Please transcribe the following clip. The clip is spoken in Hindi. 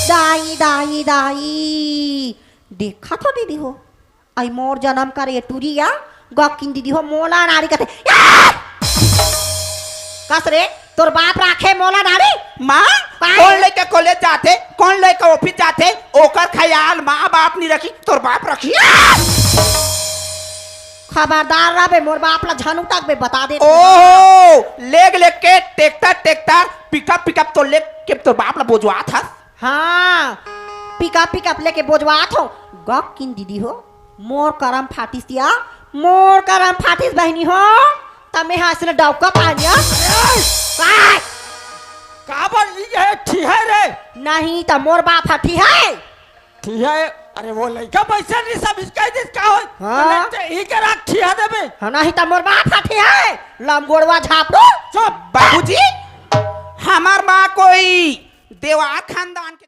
दाई दाई दाई देखा था दीदी हो आई मोर जन्म करे टूरिया गकिन दीदी हो मोला नारी कथे कसरे तोर बाप राखे मोला नारी माँ कौन लेके कॉलेज जाते कौन लेके ऑफिस जाते ओकर ख्याल माँ बाप नहीं रखी तोर बाप रखी खबरदार रहे मोर बाप ला झनू तक बे बता दे ओहो लेग लेके ट्रैक्टर पिकअप तो लेके तोर बाप ला बोझवा था हाँ पिकअप लेके बोझवात हो गकिन दीदी हो मोर करम फाटिस दिया मोर करम फाटिस बहनी हो तमे हासने डौका पानिया काबर ये ठीक है रे नहीं त मोर बाप हठी है ठीक है अरे वो लड़का पैसा नहीं सब इसका जिसका हो हाँ? ही के राख ठीक है देबे हाँ, नहीं त मोर बाप हठी है लमगोड़वा झाप दो बाबूजी हमार माँ कोई देवार खानदान के